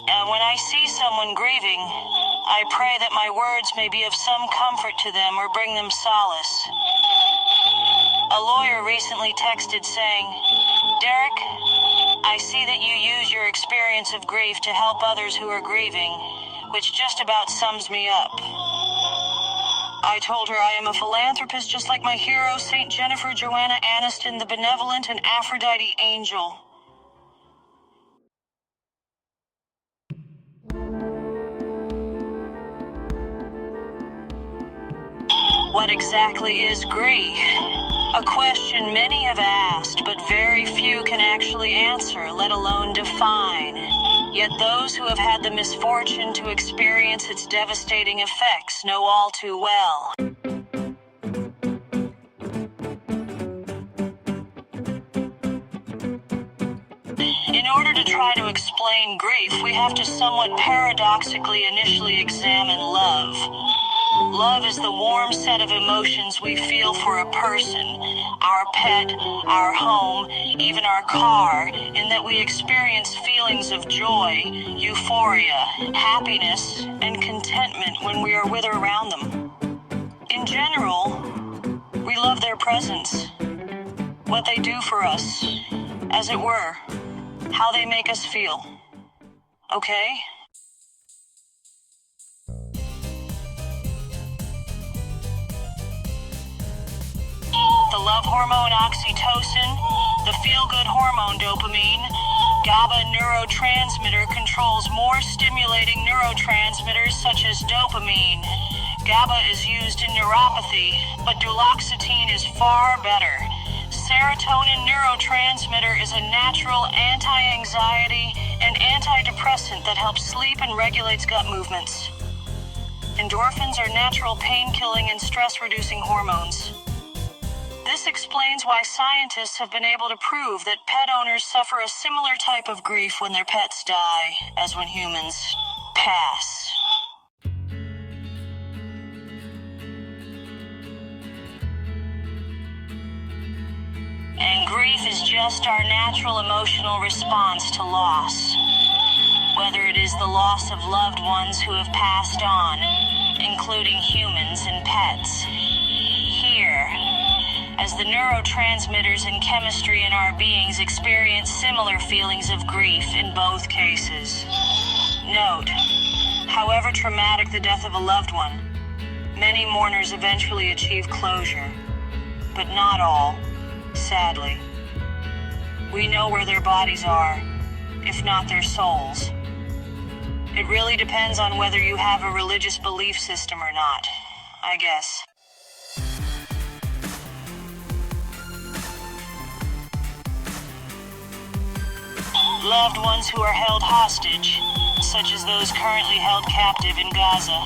When I see someone grieving, I pray that my words may be of some comfort to them or bring them solace. A lawyer recently texted saying, "Derek, I see that you use your experience of grief to help others who are grieving, which just about sums me up." I told her I am a philanthropist just like my hero, St. Jennifer Joanna Aniston, the benevolent and Aphrodite angel. What exactly is grief? A question many have asked, but very few can actually answer, let alone define. Yet those who have had the misfortune to experience its devastating effects know all too well. In order to try to explain grief, we have to somewhat paradoxically initially examine love. Love is the warm set of emotions we feel for a person, our pet, our home, even our car, in that we experience feelings of joy, euphoria, happiness, and contentment when we are with or around them. In general, we love their presence, what they do for us, as it were, how they make us feel. Okay? The love hormone oxytocin, the feel-good hormone dopamine, GABA neurotransmitter controls more stimulating neurotransmitters such as dopamine. GABA is used in neuropathy, but duloxetine is far better. Serotonin neurotransmitter is a natural anti-anxiety and antidepressant that helps sleep and regulates gut movements. Endorphins are natural pain-killing and stress-reducing hormones. This explains why scientists have been able to prove that pet owners suffer a similar type of grief when their pets die as when humans pass. And grief is just our natural emotional response to loss. Whether it is the loss of loved ones who have passed on, including humans and pets. Here, as the neurotransmitters and chemistry in our beings experience similar feelings of grief in both cases. Note, however traumatic the death of a loved one, many mourners eventually achieve closure, but not all, sadly. We know where their bodies are, if not their souls. It really depends on whether you have a religious belief system or not, I guess. Loved ones who are held hostage, such as those currently held captive in Gaza.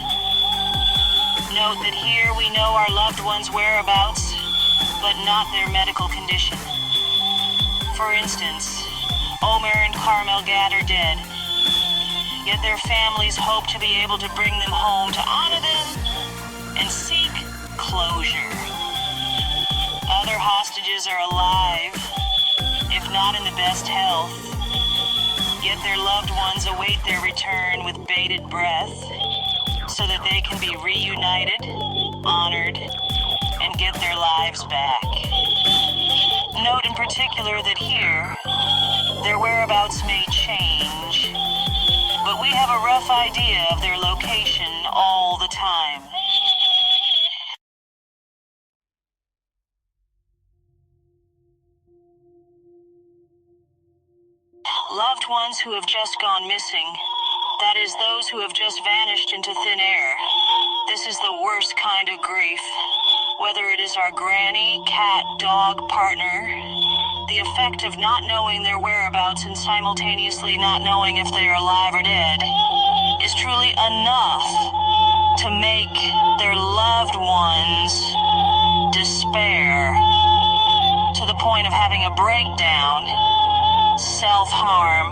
Note that here we know our loved ones' whereabouts, but not their medical condition. For instance, Omer and Carmel Gad are dead, yet their families hope to be able to bring them home to honor them and seek closure. Other hostages are alive, if not in the best health, yet their loved ones await their return with bated breath so that they can be reunited, honored, and get their lives back. Note in particular that here, their whereabouts may change, but we have a rough idea of their location all the time. Loved ones who have just gone missing, that is, those who have just vanished into thin air. This is the worst kind of grief. Whether it is our granny, cat, dog, partner, the effect of not knowing their whereabouts and simultaneously not knowing if they are alive or dead is truly enough to make their loved ones despair to the point of having a breakdown, self-harm,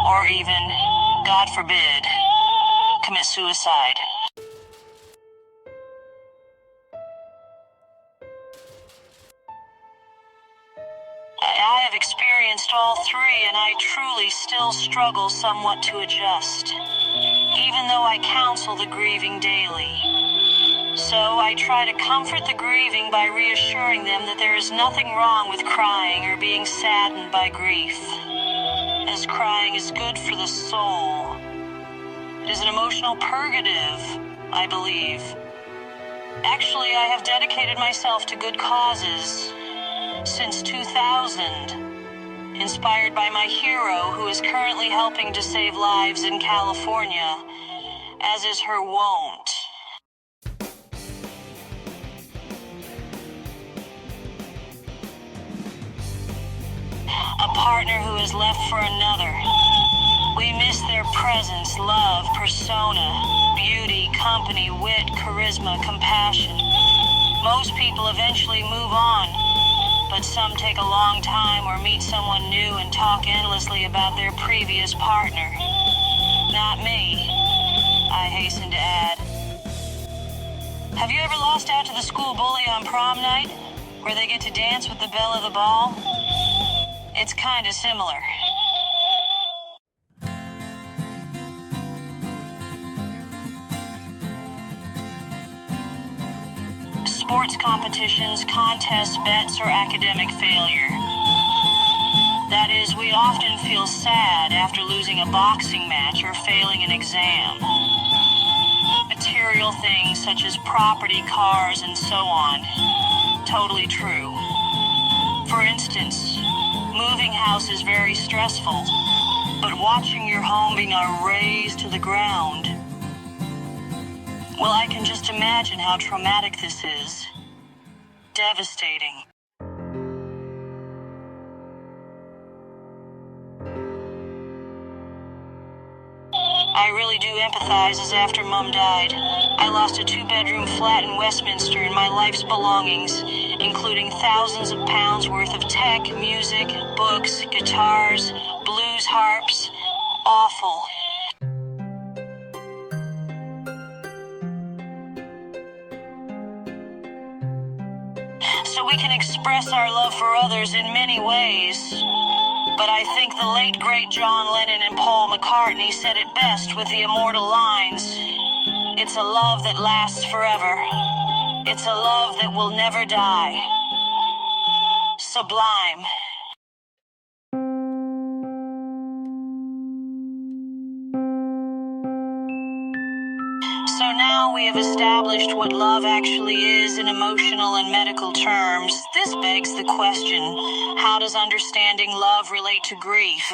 or even, God forbid, commit suicide. I have experienced all three, and I truly still struggle somewhat to adjust, even though I counsel the grieving daily. So I try to comfort the grieving by reassuring them that there is nothing wrong with crying or being saddened by grief, as crying is good for the soul. It is an emotional purgative, I believe. Actually, I have dedicated myself to good causes since 2000, inspired by my hero who is currently helping to save lives in California, as is her wont. A partner who has left for another. We miss their presence, love, persona, beauty, company, wit, charisma, compassion. Most people eventually move on, but some take a long time or meet someone new and talk endlessly about their previous partner. Not me, I hasten to add. Have you ever lost out to the school bully on prom night, where they get to dance with the belle of the ball? It's kinda similar. Sports competitions, contests, bets, or academic failure. That is, we often feel sad after losing a boxing match or failing an exam. Material things such as property, cars, and so on. Totally true. For instance, moving house is very stressful, but watching your home being razed to the ground, well, I can just imagine how traumatic this is. Devastating. I really do empathize, as after Mum died, I lost a 2-bedroom flat in Westminster and my life's belongings, including thousands of pounds worth of tech, music, books, guitars, blues harps. Awful. So we can express our love for others in many ways. But I think the late, great John Lennon and Paul McCartney said it best with the immortal lines. It's a love that lasts forever. It's a love that will never die. Sublime. So now we have established what love actually is in emotional and medical terms. This begs the question, how does understanding love relate to grief?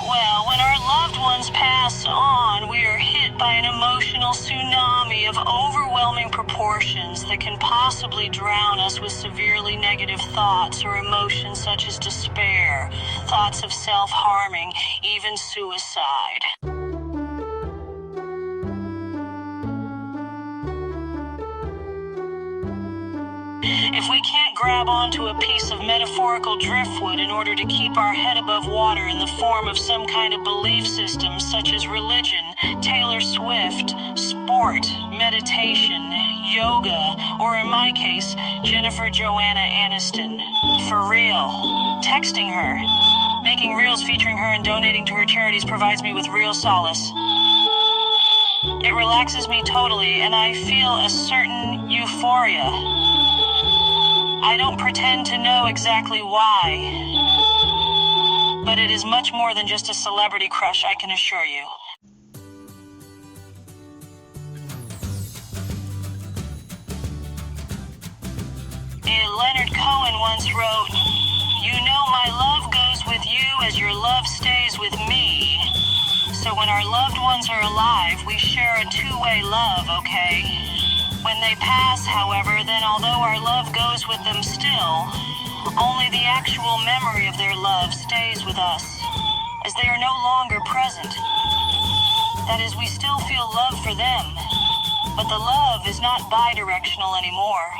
Well, when our loved ones pass on, we are hit by an emotional tsunami of overwhelming proportions that can possibly drown us with severely negative thoughts or emotions such as despair, thoughts of self-harming, even suicide. If we can't grab onto a piece of metaphorical driftwood in order to keep our head above water in the form of some kind of belief system such as religion, Taylor Swift, sport, meditation, yoga, or in my case, Jennifer Joanna Aniston. For real. Texting her. Making reels featuring her and donating to her charities provides me with real solace. It relaxes me totally, and I feel a certain euphoria. I don't pretend to know exactly why, but it is much more than just a celebrity crush, I can assure you. Leonard Cohen once wrote, "You know my love goes with you as your love stays with me." So when our loved ones are alive, we share a two-way love, okay? When they pass, however, then although our love goes with them still, only the actual memory of their love stays with us, as they are no longer present. That is, we still feel love for them, but the love is not bi-directional anymore.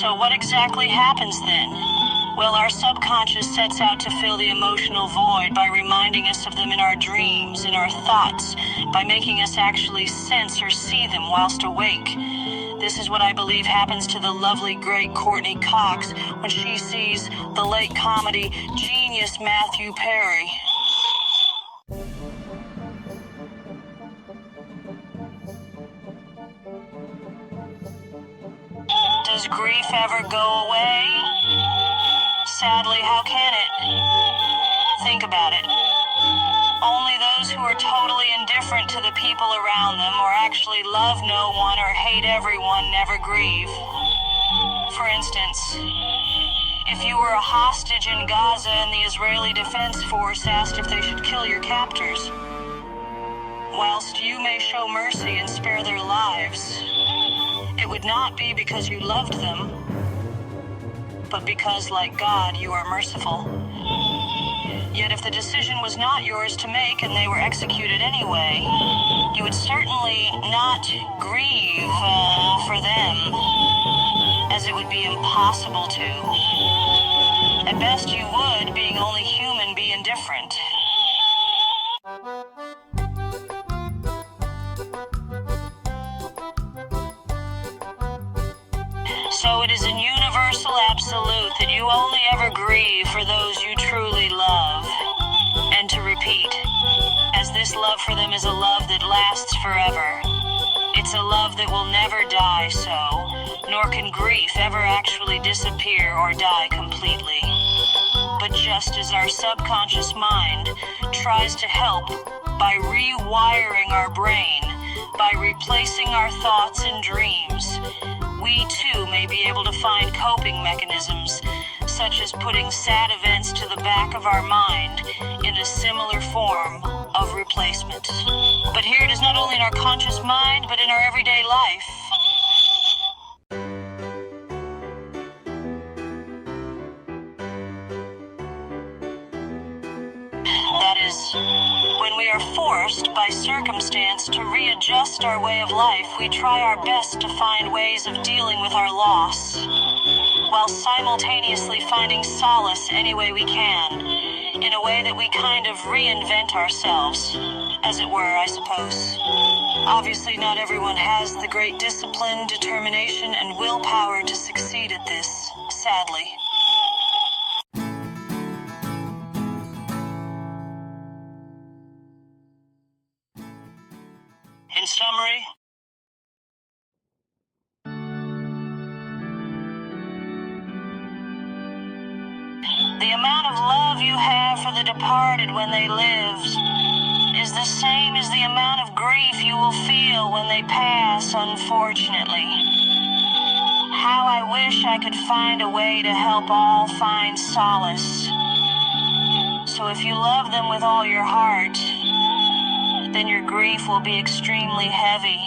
So what exactly happens then? Well, our subconscious sets out to fill the emotional void by reminding us of them in our dreams, in our thoughts, by making us actually sense or see them whilst awake. This is what I believe happens to the lovely, great Courtney Cox when she sees the late comedy genius Matthew Perry. Does grief ever go away? Sadly, how can it? Think about it. Only those who are totally indifferent to the people around them or actually love no one or hate everyone never grieve. For instance, if you were a hostage in Gaza and the Israeli Defense Force asked if they should kill your captors, whilst you may show mercy and spare their lives, it would not be because you loved them, but because, like God, you are merciful. Yet if the decision was not yours to make and they were executed anyway, you would certainly not grieve for them, as it would be impossible to. At best you would, being only human, be indifferent. So it is a universal absolute that you only ever grieve for those you truly love. And to repeat, as this love for them is a love that lasts forever. It's a love that will never die nor can grief ever actually disappear or die completely. But just as our subconscious mind tries to help by rewiring our brain, by replacing our thoughts and dreams, we too may be able to find coping mechanisms, such as putting sad events to the back of our mind in a similar form of replacement. But here it is not only in our conscious mind, but in our everyday life. That is, when we are forced by circumstance to readjust our way of life, we try our best to find ways of dealing with our loss, while simultaneously finding solace any way we can, in a way that we kind of reinvent ourselves, as it were, I suppose. Obviously, not everyone has the great discipline, determination, and willpower to succeed at this, sadly. In summary, the amount of love you have for the departed when they lived is the same as the amount of grief you will feel when they pass, unfortunately. How I wish I could find a way to help all find solace. So if you love them with all your heart, then your grief will be extremely heavy,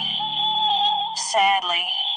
sadly.